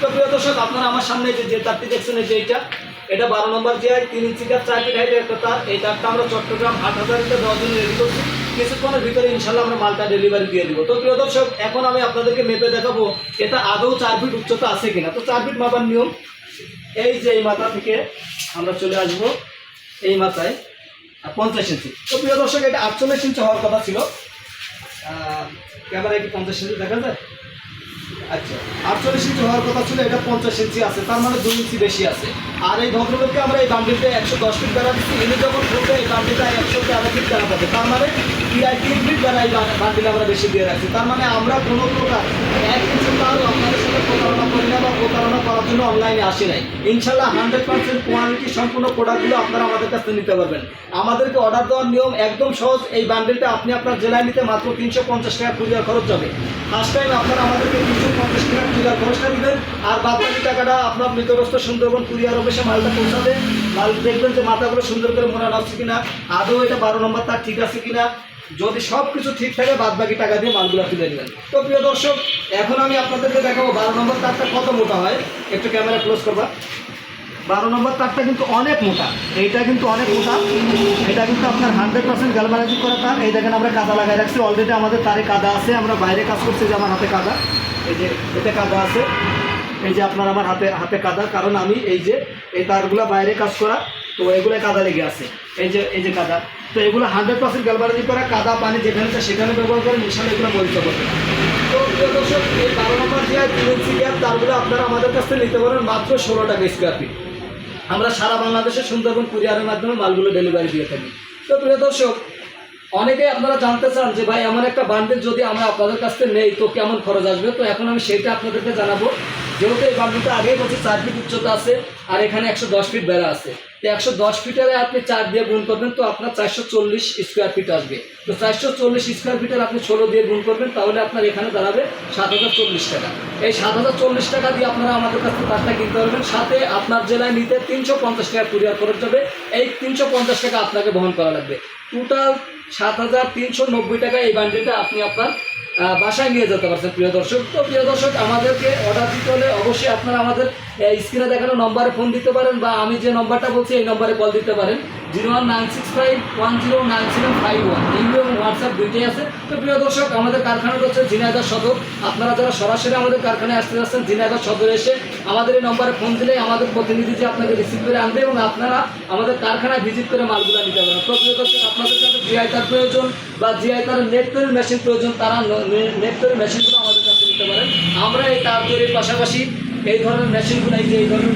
তো প্রিয় দর্শক, আপনারা আমার সামনে যে তারটি দেখছেন, এই যে এটা 12 নম্বর জিআই 3 ইঞ্চি গ্যাপ 4 ফিট হাইটের একটা তার। এই তারটা আমরা চট্টগ্রাম 8000 10 দিন রেডি করছি। কিছুক্ষণের ভিতরে ইনশাল্লাহ আমরা মালটা ডেলিভারি দিয়ে দিব। তো প্রিয় দর্শক, এখন আমি আপনাদেরকে মেপে দেখাবো এটা আদৌ 4 ফিট উচ্চতা আছে কিনা। তো 4 ফিট মাপার নিয়ম, এই যে এই মাথা থেকে আমরা চলে আসবো এই মাথায় 50 ইঞ্চি। তো প্রিয় দর্শক, এটা 48 ইঞ্চি হওয়ার কথা ছিল। ক্যামেরায় কি 50 ইঞ্চি দেখা যায়? আচ্ছা, 48 ইঞ্চি হওয়ার কথা ছিল, এটা 50 ইঞ্চি আছে, তার মানে 2 ইঞ্চি বেশি আছে। আর এই ভদ্রলোককে আমরা এই বান্ডিলটা 110 ফিট বেড়া দিচ্ছি। এনে যখন ঢুকবে এই বান্ডিলটা 113 ফিট বেড়া পাবে, তার মানে 3 ফিট বেড়া এই বান্ডিল আমরা বেশি দিয়ে রাখছি। তার মানে আমরা কোনো প্রকার 1 ইঞ্চি তারও আপনাদের সাথে প্রতারণা করি না বা প্রতারণা করার জন্য অনলাইনে আসি নাই। ইনশাল্লাহ 100% কোয়ালিটি সম্পূর্ণ প্রোডাক্টগুলো আপনারা আমাদের কাছে নিতে পারবেন। আমাদেরকে অর্ডার দেওয়ার নিয়ম একদম সহজ। এই বান্ডিলটা আপনি আপনার জেলায় নিতে মাত্র 350 টাকা কুরিয়ার খরচ যাবে। ফার্স্ট টাইম আপনারা আমাদেরকে 350 টাকা কুরিয়ার খরচটা দিবেন, আর বাকি টাকাটা আপনার নিকটস্থ সুন্দরবন কুরিয়ার অফিসে মালটা পৌঁছাবে। মাল দেখবেন যে মাথাগুলো সুন্দর করে মোড়ানো আছে কিনা, আদৌ এটা 12 নম্বর তার ঠিক আছে কিনা। যদি সব কিছু ঠিক থাকে বাদ বাকি টাকা দিয়ে মালগুলো তুলে নেবেন। তো প্রিয় দর্শক, এখন আমি আপনাদেরকে দেখাবো 12 নম্বর তারটা কত মোটা হয়। একটু ক্যামেরা ক্লোজ করবা। 12 নম্বর তারটা কিন্তু অনেক মোটা, এইটা কিন্তু অনেক মোটা। এটা কিন্তু আপনার 100% গ্যালভানাইজিং করা তার। এই দেখেন আমরা কাদা লাগাই রাখছি অলরেডি, আমাদের তারে কাদা আছে। আমরা বাইরে কাজ করছি, যে আমার হাতে কাদা, এই যে এতে কাদা আছে। এই যে আপনার আমার হাতে কাদা, কারণ আমি এই যে এই তারগুলো বাইরে কাজ করা, তো এগুলো কাদা লেগে আছে। এই যে কাদা, তো এগুলো 100% গ্যালভানাইজিং করা কাদা। পানি যেখানে সেখানে ব্যবহার করেন, ইনশাল্লাহ এগুলো মরিচা করবে। তো প্রিয় দর্শক, এই 12 নম্বর যে 3 ইঞ্চি গ্যাপ তারগুলো আপনারা আমাদের কাছ থেকে নিতে পারেন মাত্র 16 টাকা স্কোয়ার ফিট। আমরা সারা বাংলাদেশে সুন্দরবন কুরিয়ারের মাধ্যমে মালগুলো ডেলিভারি দিয়ে থাকি। তো প্রিয় দর্শক, অনেকেই আপনারা জানতে চান যে ভাই আমার একটা বান্ডিল যদি আমরা আপনাদের কাছ থেকে নেই তো কেমন খরচ আসবে। তো এখন আমি সেটা আপনাদেরকে জানাবো। যেহেতু এই বান্ডিলটা আগেই বলছি 4 ফিট উচ্চতা আছে, আর এখানে 110 ফিট বেড়া আছে। তো 110 ফিটারে আপনি 4 দিয়ে গুণ করবেন, তো আপনার 440 স্কোয়ার ফিট আসবে। তো 440 স্কোয়ার ফিটার আপনি 16 দিয়ে গুণ করবেন, তাহলে আপনার এখানে দাঁড়াবে 7040 টাকা। এই 7040 টাকা দিয়ে আপনারা আমাদের কাছ থেকে তারটা কিনতে পারবেন। সাথে আপনার জেলায় নিতে 350 টাকা কুরিয়ার খরচ যাবে। এই 350 টাকা আপনাকে বহন করা লাগবে। টোটাল 7390 টাকা এই বান্ডিলটা আপনি আপনার বাসায় নিয়ে যেতে পারছেন প্রিয় দর্শক। তো প্রিয় দর্শক, আমাদেরকে অর্ডার দিতে হলে অবশ্যই আপনারা আমাদের স্ক্রিনে দেখানো নম্বরে ফোন দিতে পারেন, বা আমি যে নম্বরটা বলছি এই নম্বরে কল দিতে পারেন। 01965109751। ইমেল এবং হোয়াটসঅ্যাপ দুইটাই আছে। তো প্রিয় দর্শক, আমাদের কারখানাটা হচ্ছে ঝিনাইদহ সদর। আপনারা যারা সরাসরি আমাদের কারখানায় আসতে যাচ্ছেন, ঝিনাইদহ সদরে এসে আমাদের এই নম্বরে ফোন দিলে আমাদের প্রতিনিধি যে আপনাকে রিসিভ করে আনবে এবং আপনারা আমাদের কারখানায় ভিজিট করে মালগুলো নিতে পারেন। তো প্রিয় দর্শক, আপনাদের কাছে জিআই তার প্রয়োজন বা জিআই তার নেট তৈরির মেশিন প্রয়োজন, তারা নেট তৈরির মেশিনগুলো আমাদের কাছে নিতে পারেন। আমরা এই তার তৈরির পাশাপাশি এই ধরনের মেশিনগুলো, এই ধরনের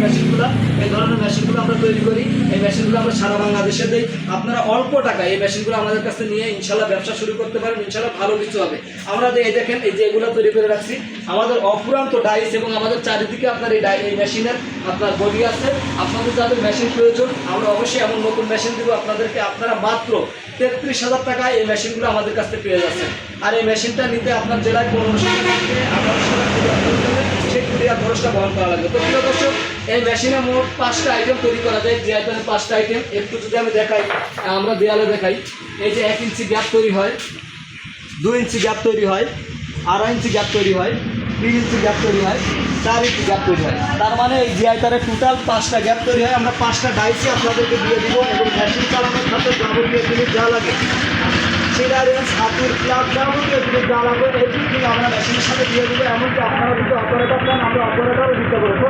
মেশিনগুলো আমরা তৈরি করি। এই মেশিনগুলো আমরা সারা বাংলাদেশে দিই। আপনারা অল্প টাকা এই মেশিনগুলো আমাদের কাছে নিয়ে ইনশাল্লাহ ব্যবসা শুরু করতে পারেন। ইনশাল্লাহ ভালো কিছু হবে। আমরা এই দেখেন, এই যে এগুলো তৈরি করে রাখছি, আমাদের অফুরান্ত ডাইস, এবং আমাদের চারিদিকে আপনার এই মেশিনের আপনার বডি আছে। আপনাদের যাদের মেশিন প্রয়োজন, আমরা অবশ্যই এমন নতুন মেশিন দেবো আপনাদেরকে। আপনারা মাত্র 33,000 টাকায় এই মেশিনগুলো আমাদের কাছ থেকে পেয়ে যাচ্ছেন। আর এই মেশিনটা নিতে আপনার জেলায় 1500 থেকে 1800 টাকা সেই কুরিয়ার খরচটা বহন করা লাগবে। তো প্রিয় দর্শক, এই মেশিনে মোট 5টা আইটেম তৈরি করা যায়। যে আইটেমে 5টা আইটেম একটু যদি আমি দেখাই, আমরা দেয়ালে দেখাই। এই যে 1 ইঞ্চি গ্যাপ তৈরি হয়, 2 ইঞ্চি গ্যাপ তৈরি হয়, 2.5 ইঞ্চি গ্যাপ তৈরি হয়, 3 ইঞ্চি গ্যাপ তৈরি হয়, 4 ইঞ্চি গ্যাপ তৈরি হয়। তার মানে এই জিআই তারে টোটাল 5টা গ্যাপ তৈরি হয়। আমরা 5টা ডাইসে আপনাদেরকে দিয়ে দিব, এবং মেশিন চালানোর সাথে যাবতীয় জিনিস যা লাগে, সিলারেন্স, হাতুর, প্লাগ, যাবতীয় জিনিস যা লাগবে এভরিথিং আমরা মেশিনের সাথে দিয়ে দেবো। এমনকি আপনারা যদি অপারেটর চান, আমরা অপারেটরও দিতে পারবো।